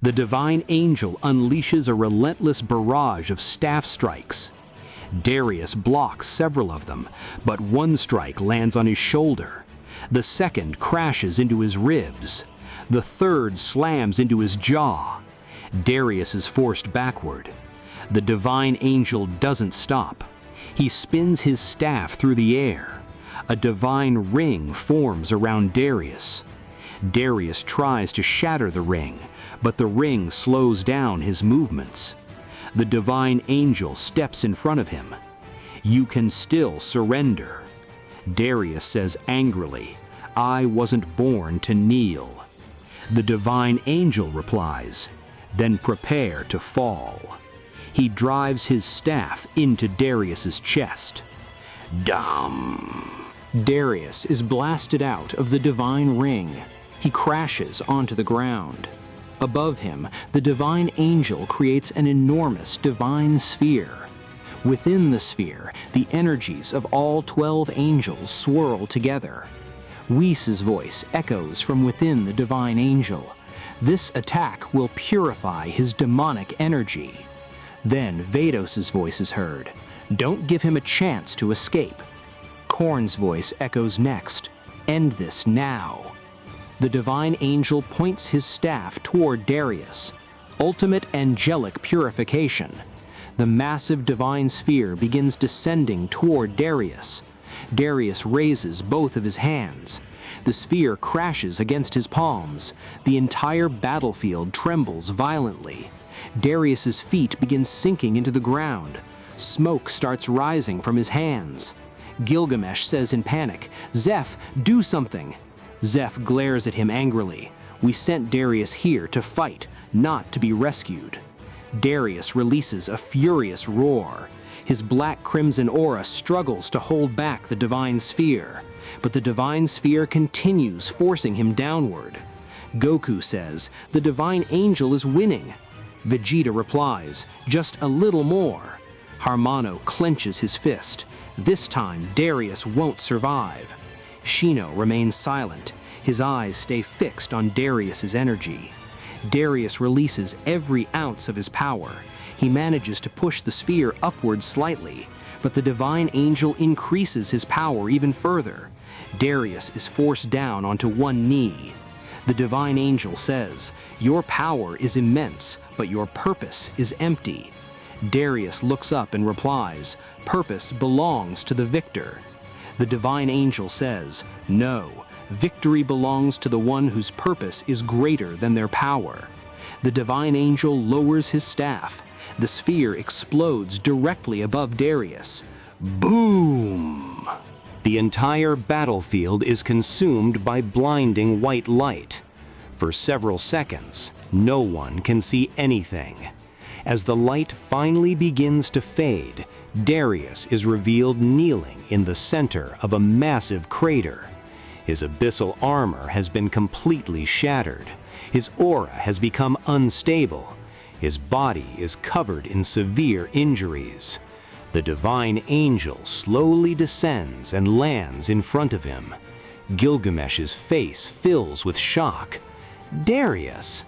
The divine angel unleashes a relentless barrage of staff strikes. Darius blocks several of them, but one strike lands on his shoulder. The second crashes into his ribs. The third slams into his jaw. Darius is forced backward. The divine angel doesn't stop. He spins his staff through the air. A divine ring forms around Darius. Darius tries to shatter the ring, but the ring slows down his movements. The divine angel steps in front of him. "You can still surrender." Darius says angrily, "I wasn't born to kneel." The divine angel replies, "Then prepare to fall." He drives his staff into Darius's chest. Dum! Darius is blasted out of the divine ring. He crashes onto the ground. Above him, the divine angel creates an enormous divine sphere. Within the sphere, the energies of all 12 angels swirl together. Whis' voice echoes from within the divine angel. This attack will purify his demonic energy. Then Vados's voice is heard. "Don't give him a chance to escape." Korn's voice echoes next. "End this now." The divine angel points his staff toward Darius. Ultimate angelic purification. The massive divine sphere begins descending toward Darius. Darius raises both of his hands. The sphere crashes against his palms. The entire battlefield trembles violently. Darius's feet begin sinking into the ground. Smoke starts rising from his hands. Gilgamesh says in panic, "Zeph, do something!" Zeph glares at him angrily. "We sent Darius here to fight, not to be rescued." Darius releases a furious roar. His black-crimson aura struggles to hold back the divine sphere, but the divine sphere continues forcing him downward. Goku says, "The divine angel is winning." Vegeta replies, "Just a little more." Harmano clenches his fist. This time, Darius won't survive. Shino remains silent. His eyes stay fixed on Darius's energy. Darius releases every ounce of his power. He manages to push the sphere upward slightly, but the divine angel increases his power even further. Darius is forced down onto one knee. The divine angel says, "Your power is immense, but your purpose is empty." Darius looks up and replies, "Purpose belongs to the victor." The divine angel says, "No, victory belongs to the one whose purpose is greater than their power." The divine angel lowers his staff. The sphere explodes directly above Darius. Boom! The entire battlefield is consumed by blinding white light. For several seconds, no one can see anything. As the light finally begins to fade, Darius is revealed kneeling in the center of a massive crater. His abyssal armor has been completely shattered. His aura has become unstable. His body is covered in severe injuries. The divine angel slowly descends and lands in front of him. Gilgamesh's face fills with shock. Darius?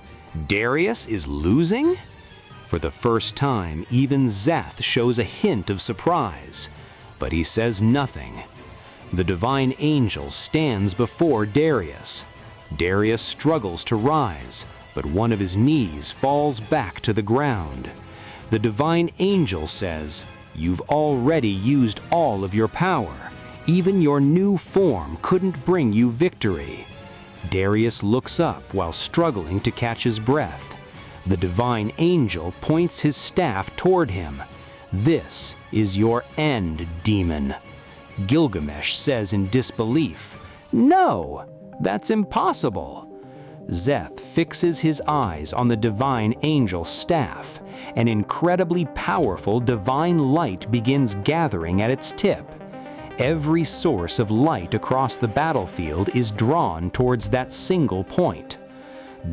Darius is losing? For the first time, even Zeth shows a hint of surprise, but he says nothing. The divine angel stands before Darius. Darius struggles to rise, but one of his knees falls back to the ground. The divine angel says, "You've already used all of your power. Even your new form couldn't bring you victory." Darius looks up while struggling to catch his breath. The divine angel points his staff toward him. "This is your end, demon." Gilgamesh says in disbelief, "No, that's impossible." Zeth fixes his eyes on the divine angel's staff. An incredibly powerful divine light begins gathering at its tip. Every source of light across the battlefield is drawn towards that single point.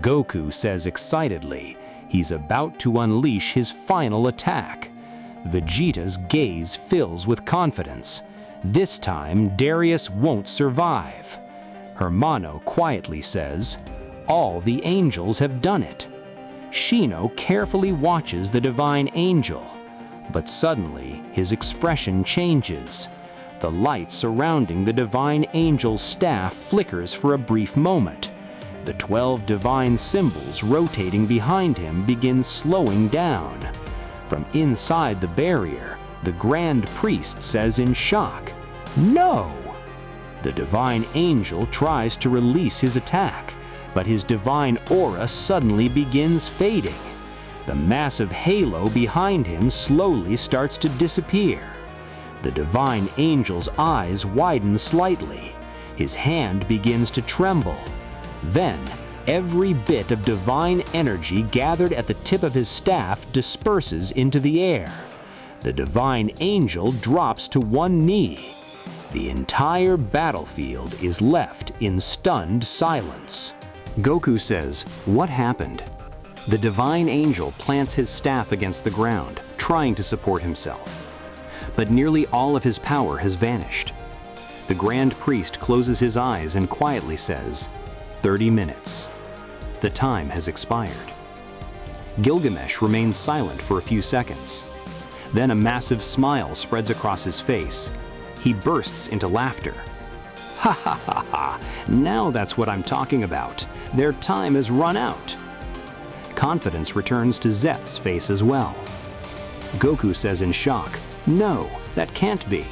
Goku says excitedly, he's about to unleash his final attack. Vegeta's gaze fills with confidence. This time, Darius won't survive. Hermano quietly says, "All the angels have done it." Shino carefully watches the divine angel, but suddenly his expression changes. The light surrounding the divine angel's staff flickers for a brief moment. The 12 divine symbols rotating behind him begin slowing down. From inside the barrier, the Grand Priest says in shock, "No!" The divine angel tries to release his attack, but his divine aura suddenly begins fading. The massive halo behind him slowly starts to disappear. The divine angel's eyes widen slightly. His hand begins to tremble. Then, every bit of divine energy gathered at the tip of his staff disperses into the air. The divine angel drops to one knee. The entire battlefield is left in stunned silence. Goku says, "What happened?" The divine angel plants his staff against the ground, trying to support himself. But nearly all of his power has vanished. The Grand Priest closes his eyes and quietly says, 30 minutes. The time has expired. Gilgamesh remains silent for a few seconds. Then a massive smile spreads across his face. He bursts into laughter. "Ha ha ha ha! Now that's what I'm talking about. Their time has run out." Confidence returns to Zeth's face as well. Goku says in shock, "No, that can't be.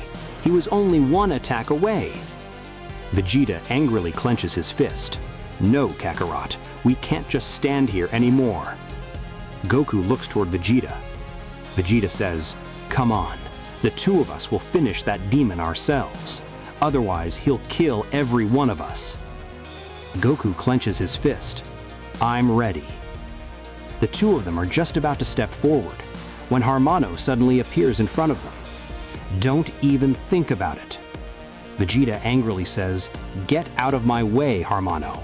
He was only one attack away." Vegeta angrily clenches his fist. "No, Kakarot, we can't just stand here anymore." Goku looks toward Vegeta. Vegeta says, "Come on, the two of us will finish that demon ourselves. Otherwise, he'll kill every one of us." Goku clenches his fist. "I'm ready." The two of them are just about to step forward when Harmano suddenly appears in front of them. "Don't even think about it." Vegeta angrily says, "Get out of my way, Harmano."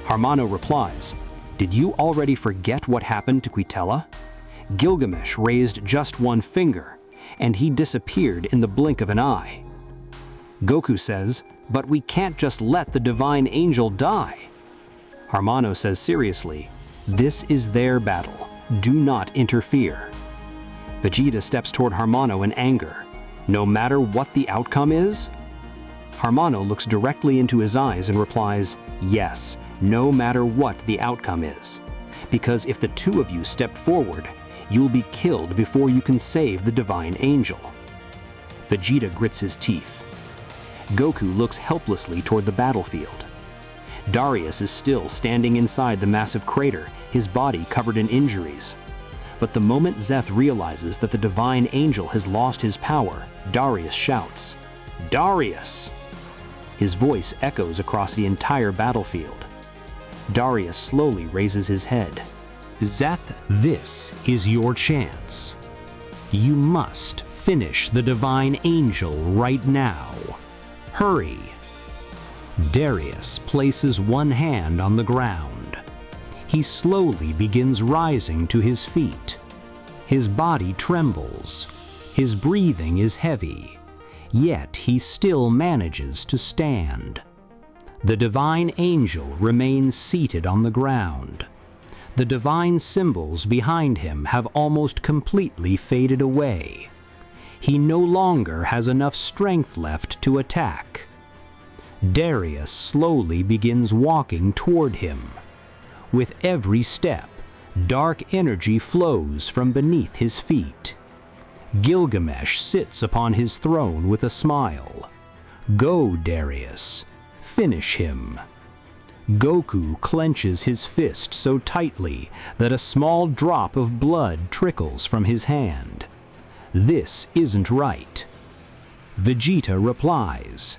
Harmano replies, "Did you already forget what happened to Quitella? Gilgamesh raised just one finger, and he disappeared in the blink of an eye." Goku says, "But we can't just let the divine angel die." Harmano says seriously, "This is their battle. Do not interfere." Vegeta steps toward Harmano in anger. "No matter what the outcome is?" Harmano looks directly into his eyes and replies, "Yes, no matter what the outcome is. Because if the two of you step forward, you'll be killed before you can save the divine angel." Vegeta grits his teeth. Goku looks helplessly toward the battlefield. Darius is still standing inside the massive crater, his body covered in injuries. But the moment Zeth realizes that the divine angel has lost his power, Darius shouts, "Darius!" His voice echoes across the entire battlefield. Darius slowly raises his head. "Zeth, this is your chance. You must finish the divine angel right now. Hurry." Darius places one hand on the ground. He slowly begins rising to his feet. His body trembles. His breathing is heavy, yet he still manages to stand. The divine angel remains seated on the ground. The divine symbols behind him have almost completely faded away. He no longer has enough strength left to attack. Darius slowly begins walking toward him. With every step, dark energy flows from beneath his feet. Gilgamesh sits upon his throne with a smile. "Go, Darius. Finish him." Goku clenches his fist so tightly that a small drop of blood trickles from his hand. This isn't right. Vegeta replies,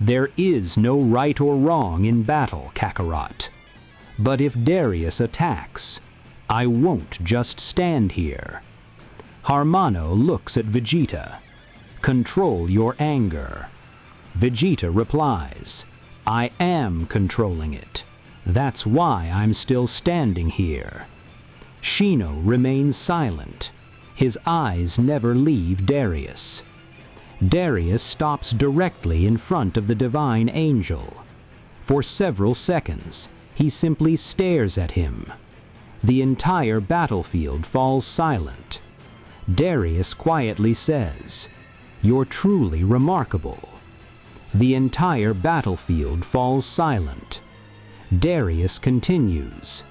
"There is no right or wrong in battle, Kakarot. But if Darius attacks, I won't just stand here." Harmano looks at Vegeta. "Control your anger." Vegeta replies, "I am controlling it. That's why I'm still standing here." Shino remains silent. His eyes never leave Darius. Darius stops directly in front of the divine angel. For several seconds, he simply stares at him. The entire battlefield falls silent. Darius quietly says, "You're truly remarkable." The entire battlefield falls silent. Darius continues,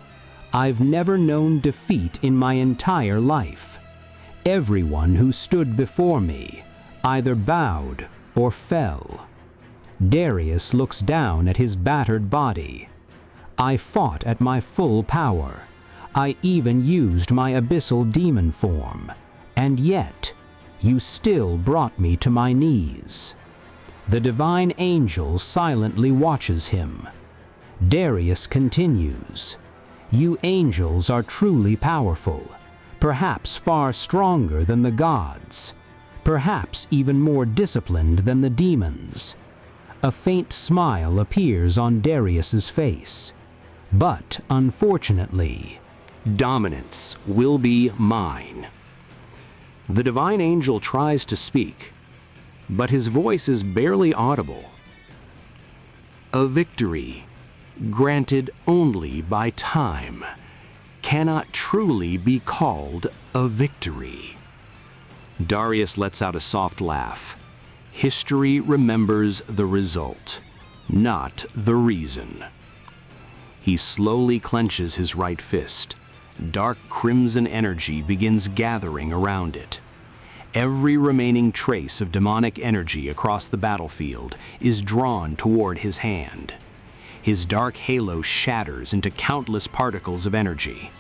"I've never known defeat in my entire life. Everyone who stood before me either bowed or fell." Darius looks down at his battered body. "I fought at my full power. I even used my abyssal demon form, and yet you still brought me to my knees." The divine angel silently watches him. Darius continues, "You angels are truly powerful, perhaps far stronger than the gods, perhaps even more disciplined than the demons." A faint smile appears on Darius's face. But unfortunately, dominance will be mine. The divine angel tries to speak, but his voice is barely audible. A victory granted only by time cannot truly be called a victory. Darius lets out a soft laugh. History remembers the result, not the reason. He slowly clenches his right fist. Dark crimson energy begins gathering around it. Every remaining trace of demonic energy across the battlefield is drawn toward his hand. His dark halo shatters into countless particles of energy.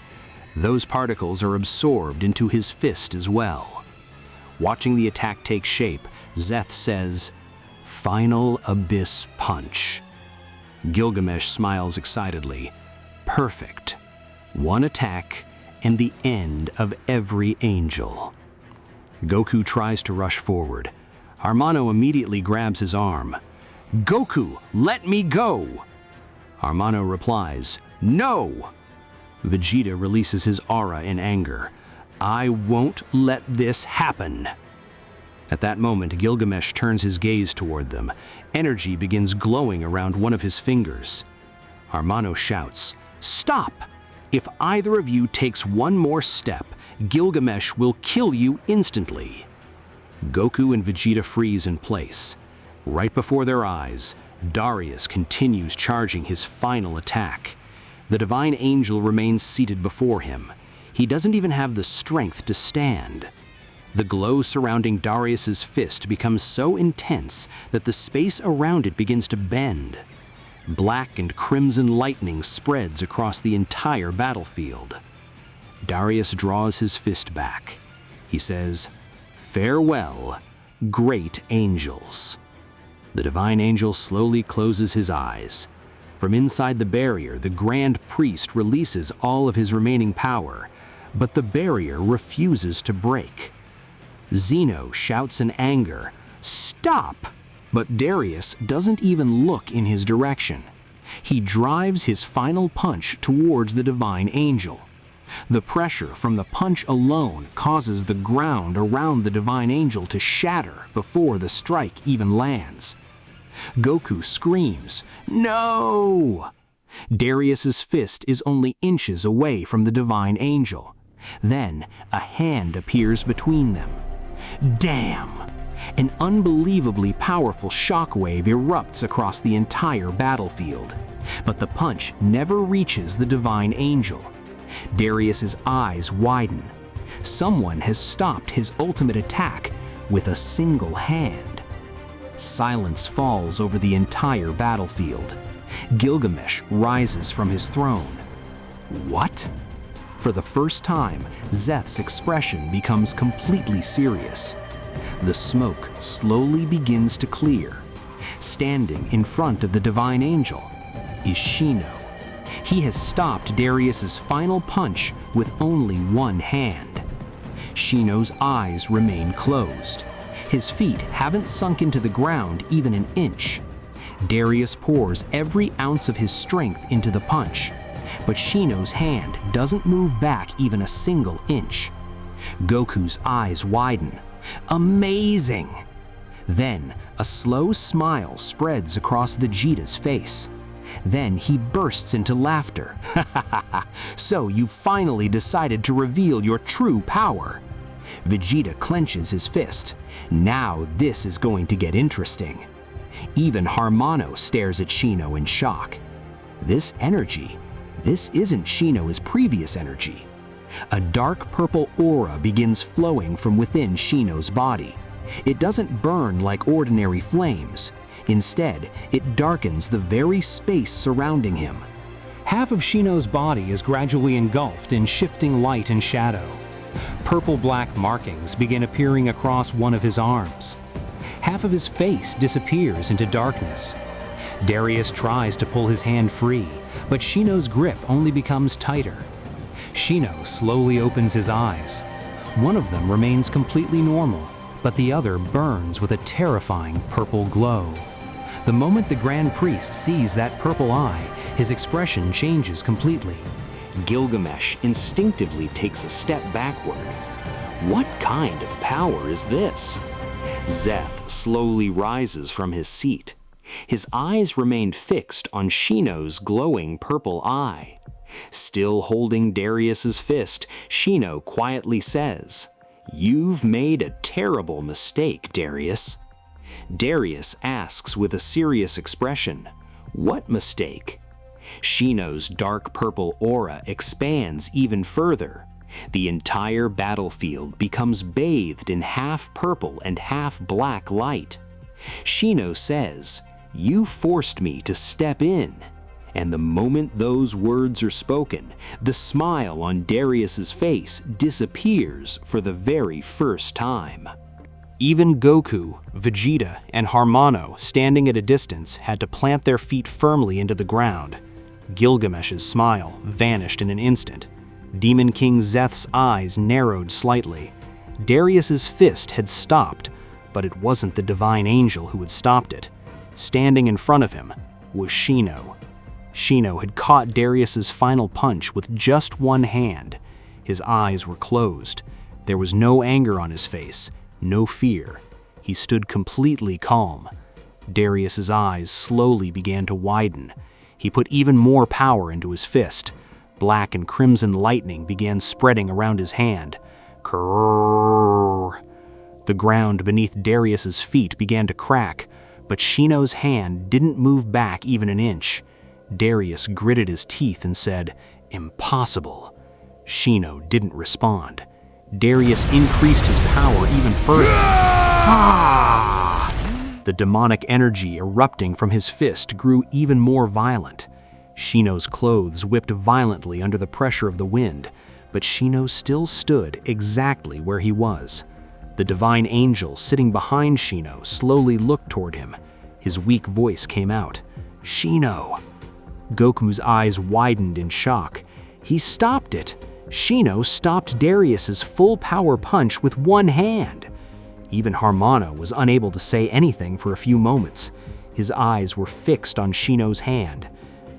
Those particles are absorbed into his fist as well. Watching the attack take shape, Szeth says, "Final Abyss Punch." Gilgamesh smiles excitedly. Perfect. One attack and the end of every angel. Goku tries to rush forward. Harmano immediately grabs his arm. "Goku, let me go!" Harmano replies, "No!" Vegeta releases his aura in anger. "I won't let this happen." At that moment, Gilgamesh turns his gaze toward them. Energy begins glowing around one of his fingers. Harmano shouts, "Stop! If either of you takes one more step, Gilgamesh will kill you instantly." Goku and Vegeta freeze in place. Right before their eyes, Darius continues charging his final attack. The divine angel remains seated before him. He doesn't even have the strength to stand. The glow surrounding Darius's fist becomes so intense that the space around it begins to bend. Black and crimson lightning spreads across the entire battlefield. Darius draws his fist back. He says, "Farewell, great angels." The divine angel slowly closes his eyes. From inside the barrier, the Grand Priest releases all of his remaining power, but the barrier refuses to break. Zeno shouts in anger, "Stop!" But Darius doesn't even look in his direction. He drives his final punch towards the divine angel. The pressure from the punch alone causes the ground around the divine angel to shatter before the strike even lands. Goku screams, "No!" Darius's fist is only inches away from the divine angel. Then a hand appears between them. Damn! An unbelievably powerful shockwave erupts across the entire battlefield. But the punch never reaches the divine angel. Darius's eyes widen. Someone has stopped his ultimate attack with a single hand. Silence falls over the entire battlefield. Gilgamesh rises from his throne. What? For the first time, Szeth's expression becomes completely serious. The smoke slowly begins to clear. Standing in front of the divine angel is Shino. He has stopped Darius's final punch with only one hand. Shino's eyes remain closed. His feet haven't sunk into the ground even an inch. Darius pours every ounce of his strength into the punch, but Shino's hand doesn't move back even a single inch. Goku's eyes widen. Amazing! Then a slow smile spreads across Vegeta's face. Then he bursts into laughter. So you finally decided to reveal your true power. Vegeta clenches his fist. Now this is going to get interesting. Even Harmano stares at Shino in shock. This energy, this isn't Shino's previous energy. A dark purple aura begins flowing from within Shino's body. It doesn't burn like ordinary flames. Instead, it darkens the very space surrounding him. Half of Shino's body is gradually engulfed in shifting light and shadow. Purple-black markings begin appearing across one of his arms. Half of his face disappears into darkness. Darius tries to pull his hand free, but Shino's grip only becomes tighter. Shino slowly opens his eyes. One of them remains completely normal, but the other burns with a terrifying purple glow. The moment the Grand Priest sees that purple eye, his expression changes completely. Gilgamesh instinctively takes a step backward. What kind of power is this? Zeth slowly rises from his seat. His eyes remain fixed on Shino's glowing purple eye. Still holding Darius's fist, Shino quietly says, "You've made a terrible mistake, Darius." Darius asks with a serious expression, "What mistake?" Shino's dark purple aura expands even further. The entire battlefield becomes bathed in half purple and half black light. Shino says, "You forced me to step in." And the moment those words are spoken, the smile on Darius's face disappears for the very first time. Even Goku, Vegeta, and Harmano, standing at a distance, had to plant their feet firmly into the ground. Gilgamesh's smile vanished in an instant. Demon King Zeth's eyes narrowed slightly. Darius's fist had stopped, but it wasn't the divine angel who had stopped it. Standing in front of him was Shino. Shino had caught Darius's final punch with just one hand. His eyes were closed. There was no anger on his face, no fear. He stood completely calm. Darius's eyes slowly began to widen. He put even more power into his fist. Black and crimson lightning began spreading around his hand. Krrrr. The ground beneath Darius's feet began to crack, but Shino's hand didn't move back even an inch. Darius gritted his teeth and said, "Impossible." Shino didn't respond. Darius increased his power even further. Ah! The demonic energy erupting from his fist grew even more violent. Shino's clothes whipped violently under the pressure of the wind, but Shino still stood exactly where he was. The divine angel sitting behind Shino slowly looked toward him. His weak voice came out, "Shino." Goku's eyes widened in shock. He stopped it. Shino stopped Darius's full power punch with one hand. Even Harmano was unable to say anything for a few moments. His eyes were fixed on Shino's hand.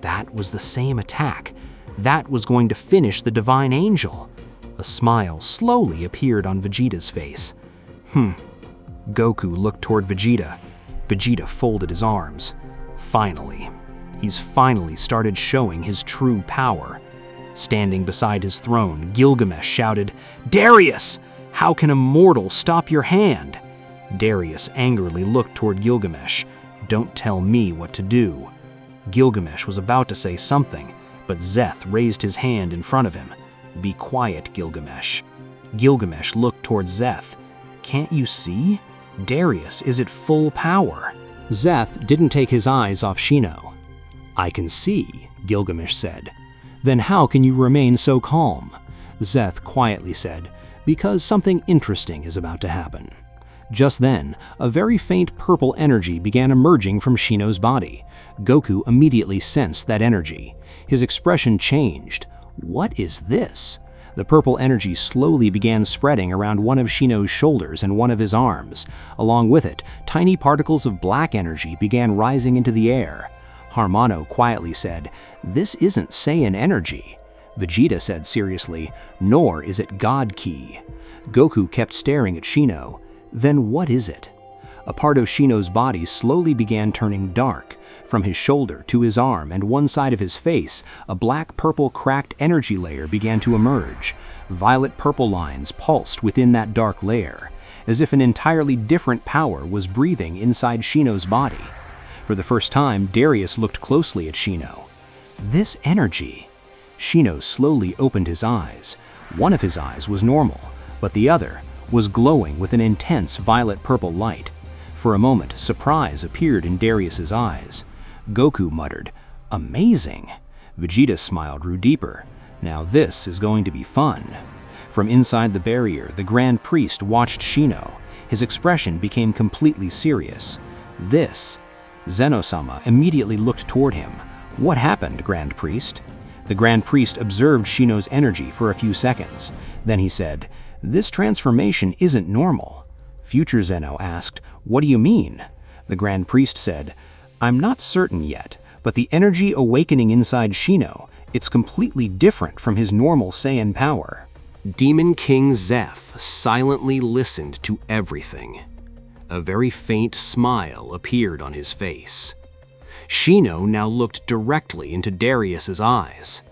That was the same attack. That was going to finish the divine angel. A smile slowly appeared on Vegeta's face. Goku looked toward Vegeta. Vegeta folded his arms. Finally. He's finally started showing his true power. Standing beside his throne, Gilgamesh shouted, "Darius! How can a mortal stop your hand?" Darius angrily looked toward Gilgamesh. "Don't tell me what to do." Gilgamesh was about to say something, but Zeth raised his hand in front of him. "Be quiet, Gilgamesh." Gilgamesh looked toward Zeth. "Can't you see? Darius is at full power." Zeth didn't take his eyes off Shino. "I can see," Gilgamesh said. "Then how can you remain so calm?" Zeth quietly said, "Because something interesting is about to happen." Just then, a very faint purple energy began emerging from Shino's body. Goku immediately sensed that energy. His expression changed. "What is this?" The purple energy slowly began spreading around one of Shino's shoulders and one of his arms. Along with it, tiny particles of black energy began rising into the air. Harmano quietly said, "This isn't Saiyan energy." Vegeta said seriously, "Nor is it God Ki." Goku kept staring at Shino. "Then what is it?" A part of Shino's body slowly began turning dark. From his shoulder to his arm and one side of his face, a black-purple cracked energy layer began to emerge. Violet-purple lines pulsed within that dark layer, as if an entirely different power was breathing inside Shino's body. For the first time, Darius looked closely at Shino. This energy. Shino slowly opened his eyes. One of his eyes was normal, but the other was glowing with an intense violet-purple light. For a moment, surprise appeared in Darius's eyes. Goku muttered, "Amazing." Vegeta's smile grew deeper. Now this is going to be fun. From inside the barrier, the Grand Priest watched Shino. His expression became completely serious. This. Zeno-sama immediately looked toward him. "What happened, Grand Priest?" The Grand Priest observed Shino's energy for a few seconds. Then he said, "This transformation isn't normal." Future Zeno asked, "What do you mean?" The Grand Priest said, "I'm not certain yet, but the energy awakening inside Shino, it's completely different from his normal Saiyan power." Demon King Zeph silently listened to everything. A very faint smile appeared on his face. Shino now looked directly into Darius's eyes.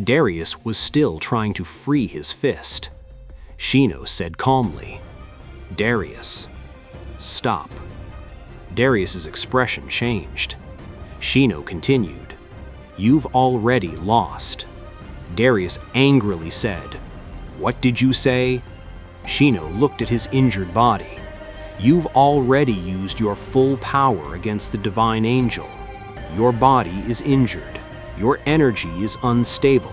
Darius was still trying to free his fist. Shino said calmly, "Darius, stop." Darius's expression changed. Shino continued, "You've already lost." Darius angrily said, "What did you say?" Shino looked at his injured body. "You've already used your full power against the divine angel. Your body is injured. Your energy is unstable.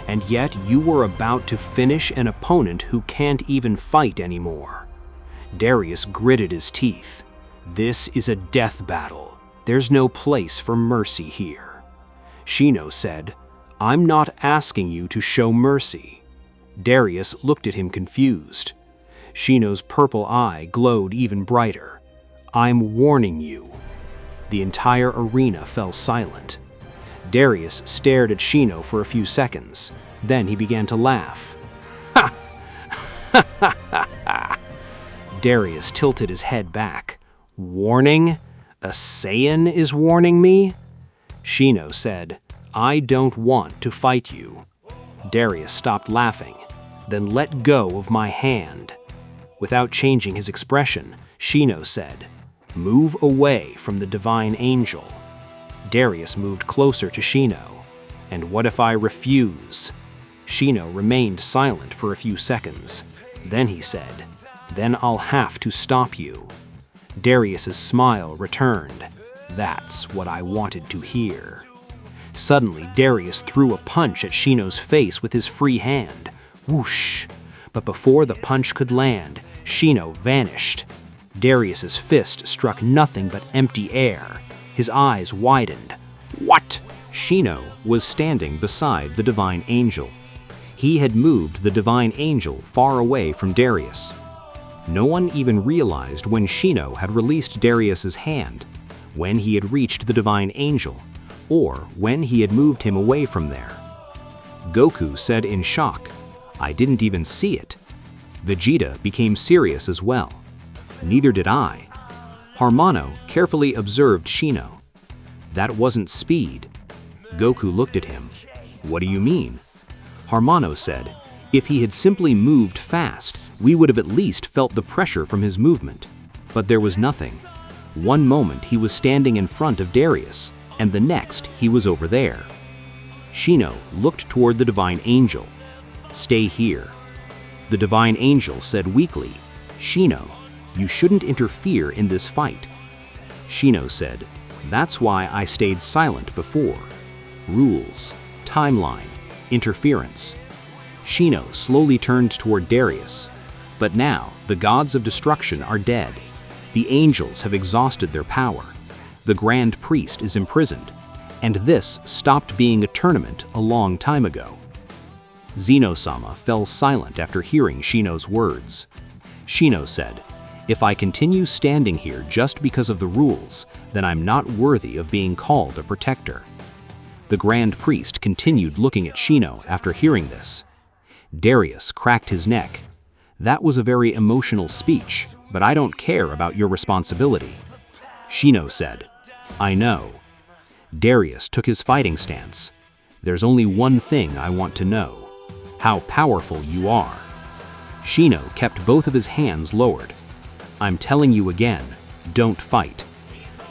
And yet you were about to finish an opponent who can't even fight anymore." Darius gritted his teeth. "This is a death battle. There's no place for mercy here." Shino said, "I'm not asking you to show mercy." Darius looked at him confused. Shino's purple eye glowed even brighter. "I'm warning you." The entire arena fell silent. Darius stared at Shino for a few seconds. Then he began to laugh. "Ha! Ha ha ha ha!" Darius tilted his head back. "Warning? A Saiyan is warning me?" Shino said, "I don't want to fight you." Darius stopped laughing, then let go of my hand. Without changing his expression, Shino said, "Move away from the divine angel." Darius moved closer to Shino. "And what if I refuse?" Shino remained silent for a few seconds. Then he said, "Then I'll have to stop you." Darius's smile returned. "That's what I wanted to hear." Suddenly, Darius threw a punch at Shino's face with his free hand. Whoosh! But before the punch could land, Shino vanished. Darius's fist struck nothing but empty air. His eyes widened. "What?" Shino was standing beside the divine angel. He had moved the divine angel far away from Darius. No one even realized when Shino had released Darius's hand, when he had reached the divine angel, or when he had moved him away from there. Goku said in shock, "I didn't even see it." Vegeta became serious as well. Neither did I. Harmano carefully observed Shino. "That wasn't speed." Goku looked at him. "What do you mean?" Harmano said, "If he had simply moved fast, we would have at least felt the pressure from his movement." But there was nothing. One moment he was standing in front of Darius, and the next he was over there. Shino looked toward the divine angel. "Stay here." The divine angel said weakly, "Shino, you shouldn't interfere in this fight." Shino said, "That's why I stayed silent before. Rules, timeline, interference." Shino slowly turned toward Darius. But now, the gods of destruction are dead. The angels have exhausted their power. The Grand Priest is imprisoned. And this stopped being a tournament a long time ago. Zeno-sama fell silent after hearing Shino's words. Shino said, "If I continue standing here just because of the rules, then I'm not worthy of being called a protector." The Grand Priest continued looking at Shino after hearing this. Darius cracked his neck. That was a very emotional speech, but I don't care about your responsibility. Shino said, I know. Darius took his fighting stance. There's only one thing I want to know. How powerful you are. Shino kept both of his hands lowered. I'm telling you again, don't fight.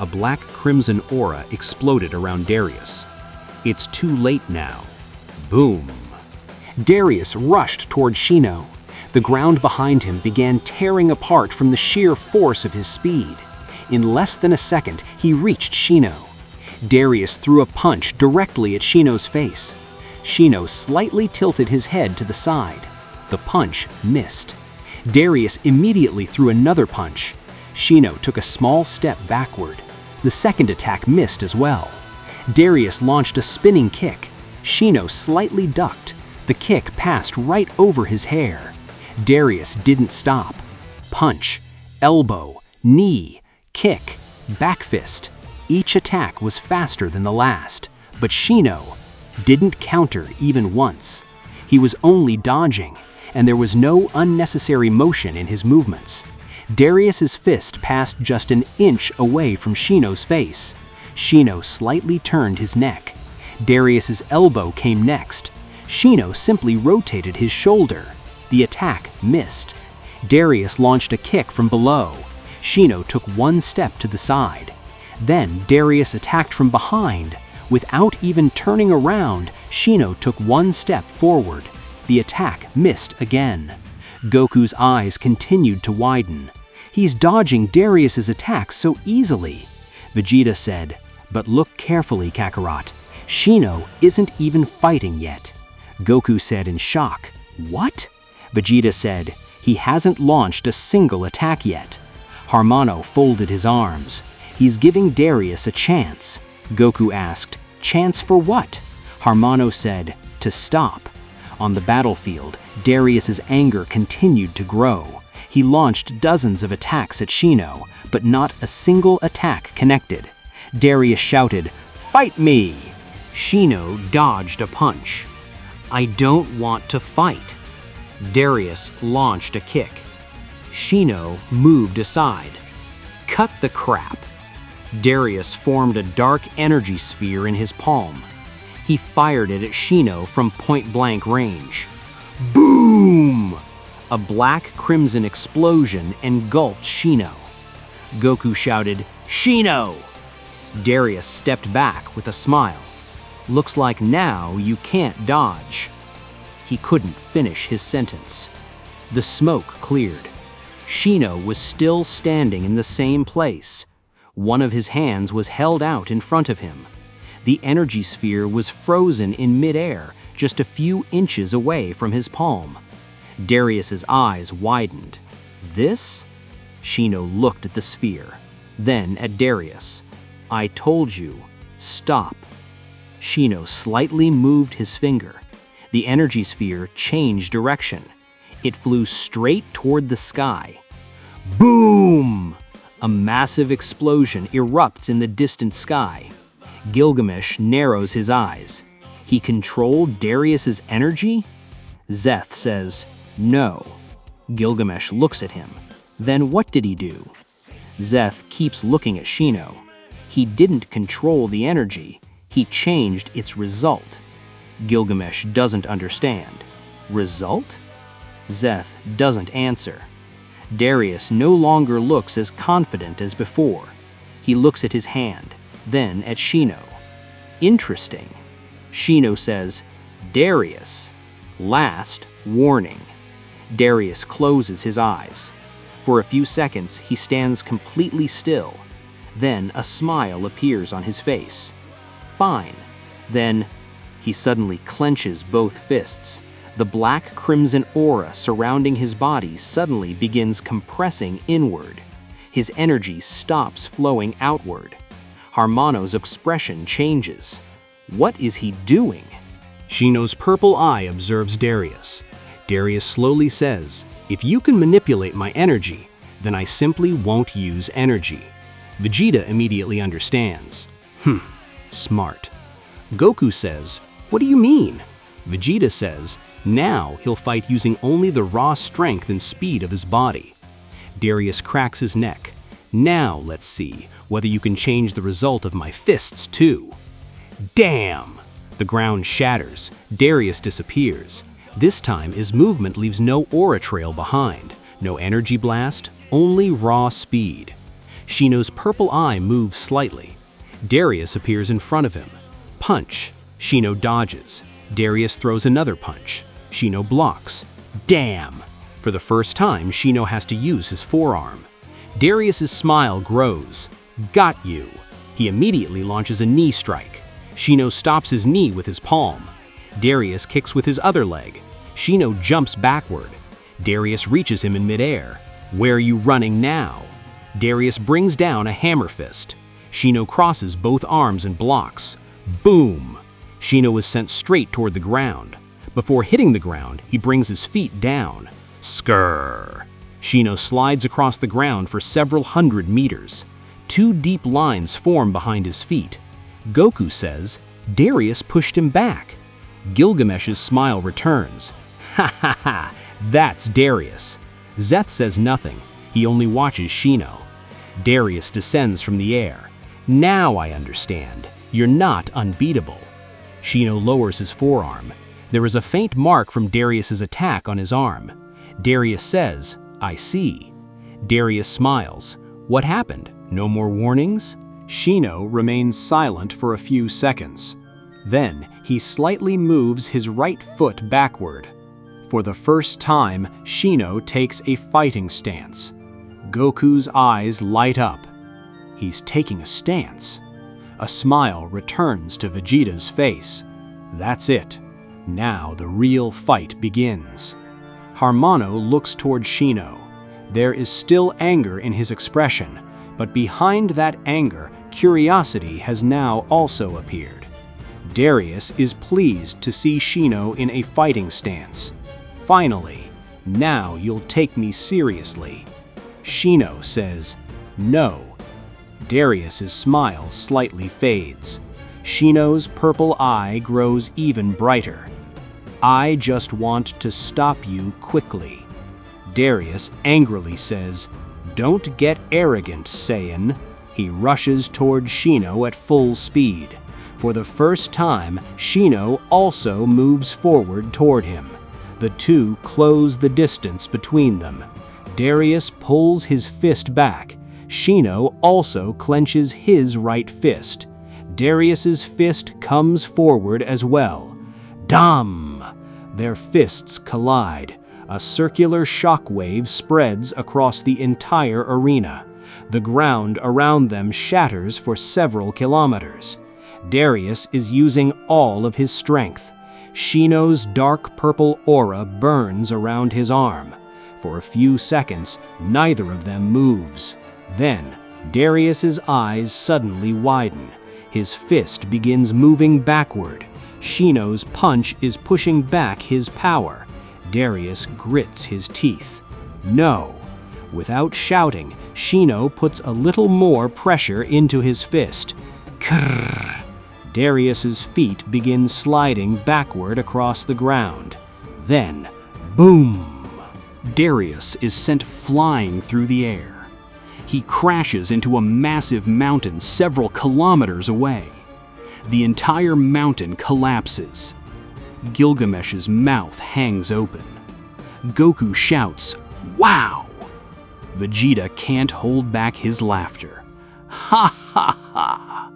A black-crimson aura exploded around Darius. It's too late now. Boom. Darius rushed toward Shino. The ground behind him began tearing apart from the sheer force of his speed. In less than a second, he reached Shino. Darius threw a punch directly at Shino's face. Shino slightly tilted his head to the side. The punch missed. Darius immediately threw another punch. Shino took a small step backward. The second attack missed as well. Darius launched a spinning kick. Shino slightly ducked. The kick passed right over his hair. Darius didn't stop. Punch, elbow, knee, kick, back fist. Each attack was faster than the last, but Shino didn't counter even once. He was only dodging, and there was no unnecessary motion in his movements. Darius's fist passed just an inch away from Shino's face. Shino slightly turned his neck. Darius's elbow came next. Shino simply rotated his shoulder. The attack missed. Darius launched a kick from below. Shino took one step to the side. Then Darius attacked from behind. Without even turning around, Shino took one step forward. The attack missed again. Goku's eyes continued to widen. He's dodging Darius's attacks so easily. Vegeta said, but look carefully, Kakarot. Shino isn't even fighting yet. Goku said in shock, what? Vegeta said, he hasn't launched a single attack yet. Harmano folded his arms. He's giving Darius a chance. Goku asked, chance for what? Harmano said, to stop. On the battlefield, Darius's anger continued to grow. He launched dozens of attacks at Shino, but not a single attack connected. Darius shouted, fight me! Shino dodged a punch. I don't want to fight. Darius launched a kick. Shino moved aside. Cut the crap. Darius formed a dark energy sphere in his palm. He fired it at Shino from point-blank range. Boom! A black-crimson explosion engulfed Shino. Goku shouted, Shino! Darius stepped back with a smile. Looks like now you can't dodge. He couldn't finish his sentence. The smoke cleared. Shino was still standing in the same place. One of his hands was held out in front of him. The energy sphere was frozen in midair, just a few inches away from his palm. Darius's eyes widened. This? Shino looked at the sphere, then at Darius. I told you, stop. Shino slightly moved his finger. The energy sphere changed direction. It flew straight toward the sky. Boom! A massive explosion erupts in the distant sky. Gilgamesh narrows his eyes. He controlled Darius's energy? Zeth says, no. Gilgamesh looks at him. Then what did he do? Zeth keeps looking at Shino. He didn't control the energy. He changed its result. Gilgamesh doesn't understand. Result? Zeth doesn't answer. Darius no longer looks as confident as before. He looks at his hand, then at Shino. Interesting. Shino says, Darius. Last warning. Darius closes his eyes. For a few seconds, he stands completely still. Then a smile appears on his face. Fine. Then he suddenly clenches both fists. The black-crimson aura surrounding his body suddenly begins compressing inward. His energy stops flowing outward. Harmano's expression changes. What is he doing? Shino's purple eye observes Darius. Darius slowly says, if you can manipulate my energy, then I simply won't use energy. Vegeta immediately understands. Smart. Goku says, what do you mean? Vegeta says, Now he'll fight using only the raw strength and speed of his body. Darius cracks his neck. Now let's see whether you can change the result of my fists too. Damn! The ground shatters. Darius disappears. This time his movement leaves no aura trail behind. No energy blast, only raw speed. Shino's purple eye moves slightly. Darius appears in front of him. Punch. Shino dodges. Darius throws another punch. Shino blocks. Damn! For the first time, Shino has to use his forearm. Darius's smile grows. Got you! He immediately launches a knee strike. Shino stops his knee with his palm. Darius kicks with his other leg. Shino jumps backward. Darius reaches him in midair. Where are you running now? Darius brings down a hammer fist. Shino crosses both arms and blocks. Boom! Shino is sent straight toward the ground. Before hitting the ground, he brings his feet down. Skrrr! Shino slides across the ground for several hundred meters. Two deep lines form behind his feet. Goku says, Darius pushed him back. Gilgamesh's smile returns. Ha ha ha, that's Darius. Zeth says nothing. He only watches Shino. Darius descends from the air. Now I understand. You're not unbeatable. Shino lowers his forearm. There is a faint mark from Darius's attack on his arm. Darius says, I see. Darius smiles. What happened? No more warnings? Shino remains silent for a few seconds. Then he slightly moves his right foot backward. For the first time, Shino takes a fighting stance. Goku's eyes light up. He's taking a stance. A smile returns to Vegeta's face. That's it. Now the real fight begins. Harmono looks toward Shino. There is still anger in his expression, but behind that anger, curiosity has now also appeared. Darius is pleased to see Shino in a fighting stance. Finally, now you'll take me seriously. Shino says, no. Darius's smile slightly fades. Shino's purple eye grows even brighter. I just want to stop you quickly. Darius angrily says, don't get arrogant, Saiyan. He rushes toward Shino at full speed. For the first time, Shino also moves forward toward him. The two close the distance between them. Darius pulls his fist back. Shino also clenches his right fist. Darius's fist comes forward as well. Dam! Their fists collide. A circular shockwave spreads across the entire arena. The ground around them shatters for several kilometers. Darius is using all of his strength. Shino's dark purple aura burns around his arm. For a few seconds, neither of them moves. Then, Darius's eyes suddenly widen. His fist begins moving backward. Shino's punch is pushing back his power. Darius grits his teeth. No! Without shouting, Shino puts a little more pressure into his fist. Krrr! Darius's feet begin sliding backward across the ground. Then, boom! Darius is sent flying through the air. He crashes into a massive mountain several kilometers away. The entire mountain collapses. Gilgamesh's mouth hangs open. Goku shouts, "Wow!" Vegeta can't hold back his laughter. Ha ha ha!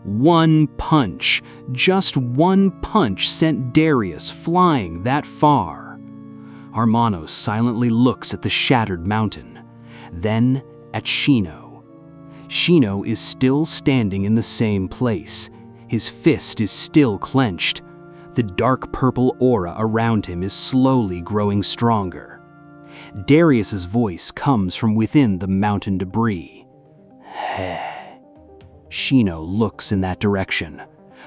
One punch, just one punch sent Darius flying that far. Harmono silently looks at the shattered mountain, then at Shino. Shino is still standing in the same place. His fist is still clenched. The dark purple aura around him is slowly growing stronger. Darius's voice comes from within the mountain debris. Shino looks in that direction.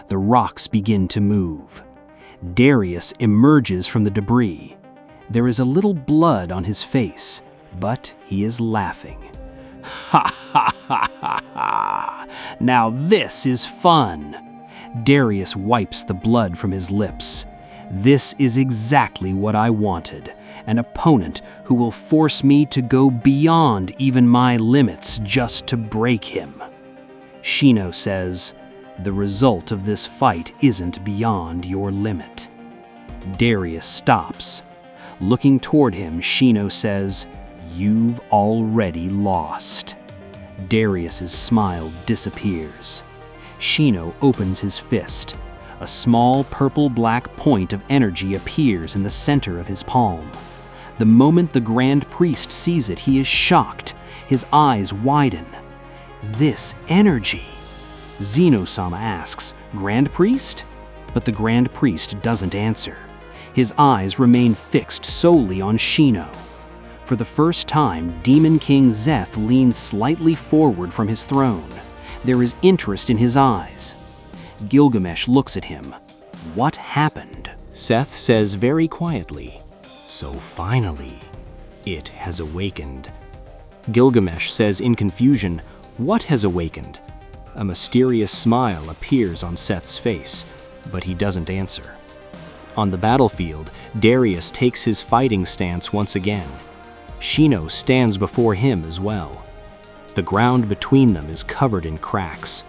The rocks begin to move. Darius emerges from the debris. There is a little blood on his face, but he is laughing. Ha ha ha ha ha! Now this is fun! Darius wipes the blood from his lips. This is exactly what I wanted, an opponent who will force me to go beyond even my limits just to break him. Shino says, "The result of this fight isn't beyond your limit." Darius stops. Looking toward him, Shino says, "You've already lost." Darius's smile disappears. Shino opens his fist. A small purple-black point of energy appears in the center of his palm. The moment the Grand Priest sees it, he is shocked. His eyes widen. "This energy?" Zeno-sama asks, "Grand Priest?" But the Grand Priest doesn't answer. His eyes remain fixed solely on Shino. For the first time, Demon King Szeth leans slightly forward from his throne. There is interest in his eyes. Gilgamesh looks at him. "What happened?" Szeth says very quietly, "So finally, it has awakened." Gilgamesh says in confusion, "What has awakened?" A mysterious smile appears on Szeth's face, but he doesn't answer. On the battlefield, Darius takes his fighting stance once again. Shino stands before him as well. The ground between them is covered in cracks.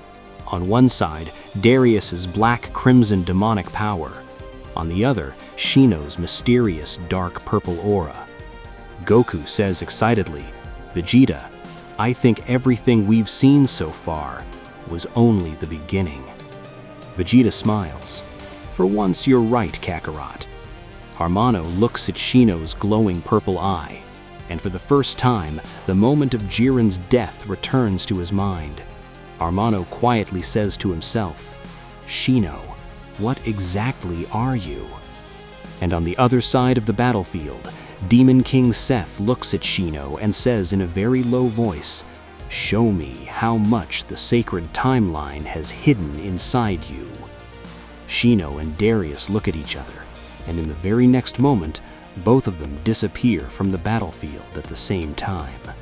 On one side, Darius's black-crimson demonic power. On the other, Shino's mysterious dark purple aura. Goku says excitedly, "Vegeta, I think everything we've seen so far was only the beginning." Vegeta smiles. "For once you're right, Kakarot." Harmano looks at Shino's glowing purple eye, and for the first time, the moment of Jiren's death returns to his mind. Harmano quietly says to himself, "Shino, what exactly are you?" And on the other side of the battlefield, Demon King Szeth looks at Shino and says in a very low voice, "Show me how much the sacred timeline has hidden inside you." Shino and Darius look at each other, and in the very next moment, both of them disappear from the battlefield at the same time.